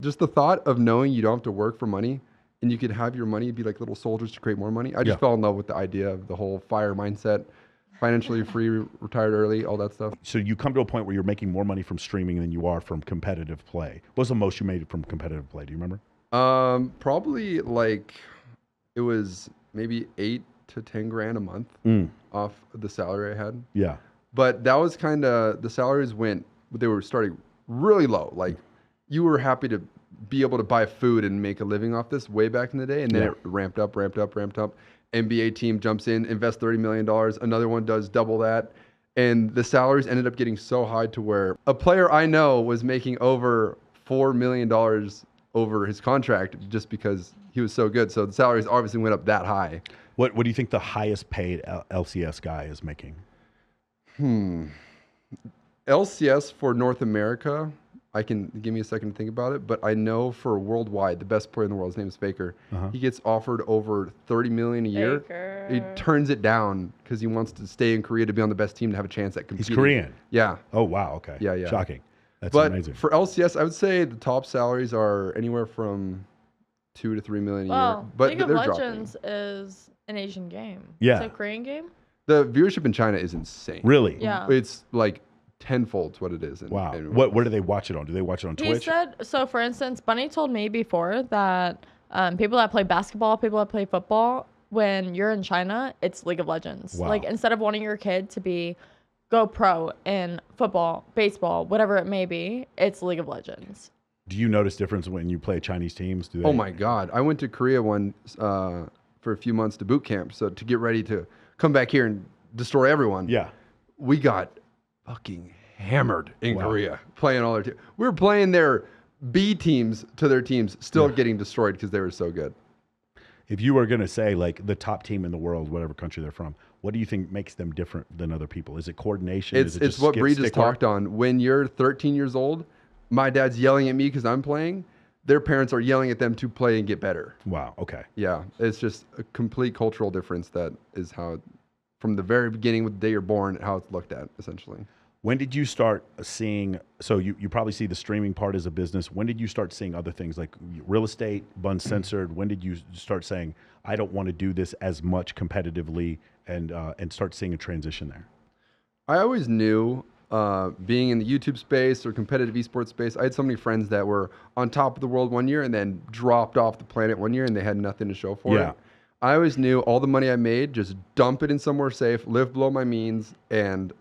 Just the thought of knowing you don't have to work for money and you could have your money be like little soldiers to create more money. I Yeah. just fell in love with the idea of the whole FIRE mindset, financially free, retired early, all that stuff. So you come to a point where you're making more money from streaming than you are from competitive play. What's the most you made from competitive play? Do you remember? Probably like it was maybe 8 to 10 grand a month off the salary I had. Yeah. But that was kind of the salaries they were starting really low. Like you were happy to be able to buy food and make a living off this way back in the day. And then Yeah. it ramped up. NBA team jumps in, invests $30 million. Another one does double that. And the salaries ended up getting so high to where a player I know was making over $4 million over his contract just because he was so good. So the salaries obviously went up that high. What do you think the highest paid LCS guy is making? LCS for North America, I can give me a second to think about it, but I know for worldwide, the best player in the world, his name is Faker. He gets offered over $30 million a year. Faker. He turns it down because he wants to stay in Korea to be on the best team to have a chance at competing. He's Korean. Yeah. Oh wow. Okay. Yeah. Shocking. That's But amazing. for LCS, I would say the top salaries are anywhere from $2 to $3 million a year. Well, But League of they're Legends dropping. is an Asian game. Yeah. It's a Korean game. The viewership in China is insane. Really? Yeah. It's like tenfold what it is. Wow. Where do they watch it on? Do they watch it on He Twitch? said, so for instance, Bunny told me before that people that play basketball, people that play football, when you're in China, it's League of Legends. Wow. Like instead of wanting your kid to go pro in football, baseball, whatever it may be, it's League of Legends. Do you notice difference when you play Chinese teams? Do they? Oh my God. I went to Korea for a few months to boot camp. So to get ready to come back here and destroy everyone. Yeah. We got fucking hammered in Wow. Korea playing all their teams. We were playing their B teams to their teams, still getting destroyed because they were so good. If you were going to say like the top team in the world, whatever country they're from, what do you think makes them different than other people? Is it coordination? It's Is it just what Bree stick just work? talked on. When you're 13 years old, my dad's yelling at me because I'm playing. Their parents are yelling at them to play and get better. Wow. Okay. Yeah, it's just a complete cultural difference. That is how, from the very beginning, with the day you're born, how it's looked at, essentially. When did you start seeing? So you probably see the streaming part as a business. When did you start seeing other things like real estate, Bun Censored? When did you start saying, I don't want to do this as much competitively, and start seeing a transition there? I always knew, being in the YouTube space or competitive esports space, I had so many friends that were on top of the world one year and then dropped off the planet one year and they had nothing to show for Yeah. it. I always knew all the money I made, just dump it in somewhere safe, live below my means, and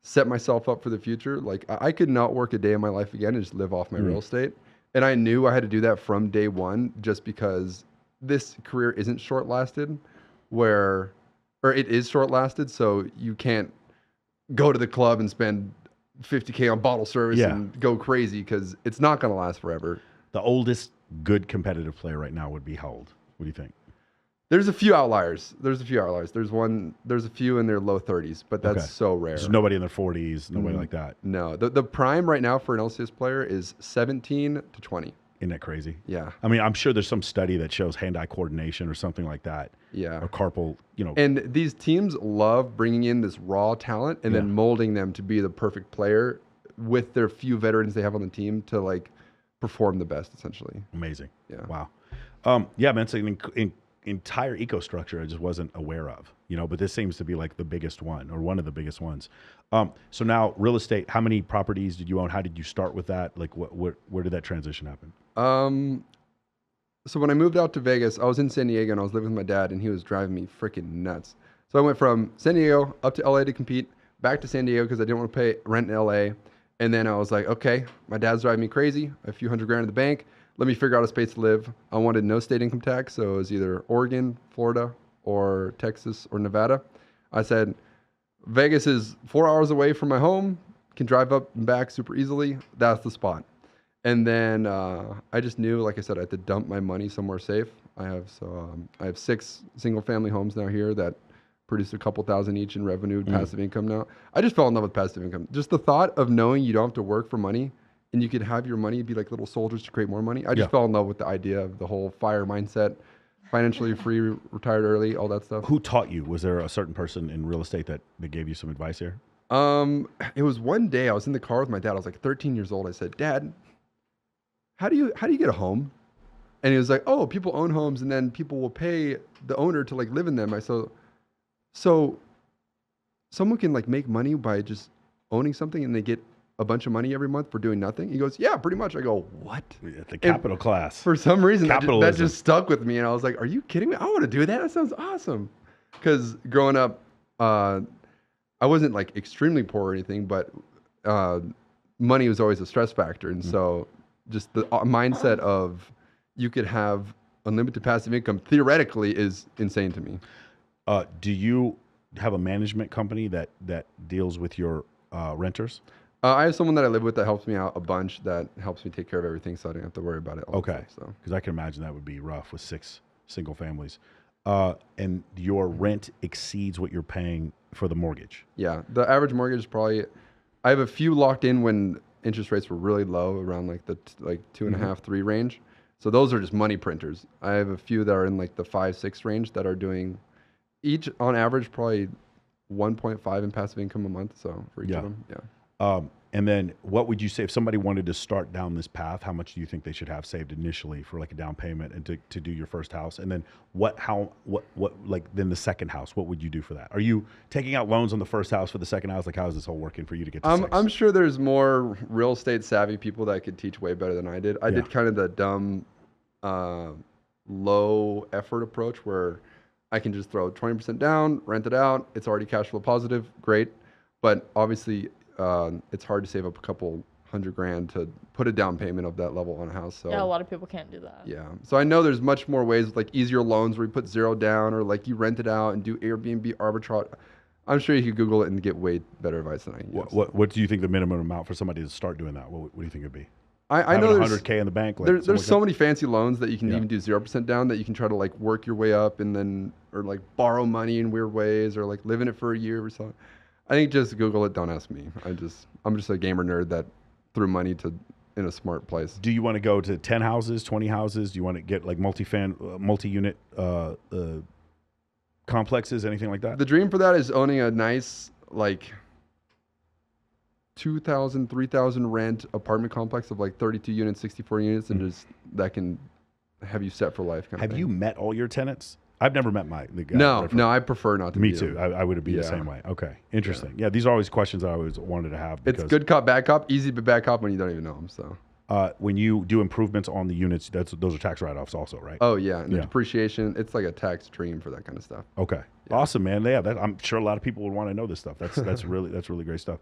set myself up for the future. Like I could not work a day in my life again and just live off my real estate. And I knew I had to do that from day one, just because this career isn't short lasted, or it is short lasted. So you can't go to the club and spend $50K on bottle service Yeah. and go crazy, because it's not going to last forever. The oldest good competitive player right now would be how old? What do you think? There's a few outliers. There's a few in their low 30s, but that's Okay. so rare. There's nobody in their 40s, nobody like that. No, the prime right now for an LCS player is 17 to 20. Isn't that crazy? Yeah. I mean, I'm sure there's some study that shows hand-eye coordination or something like that. Yeah. Or carpal, And these teams love bringing in this raw talent and then molding them to be the perfect player with their few veterans they have on the team to like perform the best, essentially. Amazing. Yeah. Wow. Yeah, man. It's an entire eco-structure I just wasn't aware of, but this seems to be like the biggest one, or one of the biggest ones. So now real estate, how many properties did you own? How did you start with that? Like where did that transition happen? So when I moved out to Vegas, I was in San Diego and I was living with my dad, and he was driving me freaking nuts. So I went from San Diego up to LA to compete, back to San Diego because I didn't want to pay rent in LA. And then I was like, okay, my dad's driving me crazy, a few $100,000 in the bank. Let me figure out a space to live. I wanted no state income tax, so it was either Oregon, Florida, or Texas, or Nevada. I said, Vegas is 4 hours away from my home, can drive up and back super easily. That's the spot. And then I just knew, like I said, I had to dump my money somewhere safe. I have 6 single-family homes now here that produce a couple thousand each in revenue, passive income now. I just fell in love with passive income. Just the thought of knowing you don't have to work for money and you could have your money be like little soldiers to create more money. I just fell in love with the idea of the whole FIRE mindset, financially free, retired early, all that stuff. Who taught you? Was there a certain person in real estate that gave you some advice here? It was one day I was in the car with my dad. I was like 13 years old. I said, Dad, how do you get a home? And he was like, oh, people own homes and then people will pay the owner to like live in them. I said, so someone can like make money by just owning something and they get a bunch of money every month for doing nothing? He goes, yeah, pretty much. I go, what? The capital class. For some reason, that Capitalism. just stuck with me. And I was like, are you kidding me? I want to do that. That sounds awesome. Because growing up, I wasn't like extremely poor or anything, but money was always a stress factor. And so just the mindset of you could have unlimited passive income theoretically is insane to me. Do you have a management company that deals with your renters? I have someone that I live with that helps me out a bunch, that helps me take care of everything, so I don't have to worry about it all the Okay. time, so. Because I can imagine that would be rough with 6 single families. And your rent exceeds what you're paying for the mortgage. Yeah, the average mortgage is probably, I have a few locked in when interest rates were really low, around like the 2.5, 3 range. So those are just money printers. I have a few that are in like the 5, 6 range that are doing each on average probably 1.5 in passive income a month. So for each Yeah. of them, yeah. And then what would you say if somebody wanted to start down this path? How much do you think they should have saved initially for like a down payment and to do your first house? And then what like then the second house, what would you do for that? Are you taking out loans on the first house for the second house? Like how is this all working for you to get to 6? I'm sure there's more real estate savvy people that could teach way better than I did. I Yeah. did kind of the dumb, low effort approach where I can just throw 20% down, rent it out. It's already cash flow positive. Great. But obviously, it's hard to save up a couple $100,000 to put a down payment of that level on a house. So Yeah, a lot of people can't do that. yeah. So I know there's much more ways, like easier loans where you put 0 down, or like you rent it out and do Airbnb arbitrage. I'm sure you could Google it and get way better advice than I can. What do you think the minimum amount for somebody to start doing that? What do you think it'd be? I know Having there's 100K in the bank. Like there's something like so that? many fancy loans that you can Yeah. even do 0% down, that you can try to like work your way up and then, or like borrow money in weird ways, or like live in it for a year or so. I think just Google it. Don't ask me. I'm just a gamer nerd that threw money in a smart place. Do you want to go to 10 houses, 20 houses? Do you want to get like multi-unit complexes, anything like that? The dream for that is owning a nice like 2,000, 3,000 rent apartment complex of like 32 units, 64 units, and just that can have you set for life. Kind of Have thing. you met all your tenants? I've never met the guy. No, right no, I prefer not to. Me meet too. them. I would be the Yeah. same way. Okay, interesting. Yeah, these are always questions I always wanted to have. It's Because, good cop, bad cop, easy but bad cop when you don't even know them. So. when you do improvements on the units, those are tax write-offs also, right? Oh yeah, and the Yeah. depreciation. It's like a tax dream for that kind of stuff. Okay, awesome, man. Yeah, I'm sure a lot of people would want to know this stuff. That's really great stuff.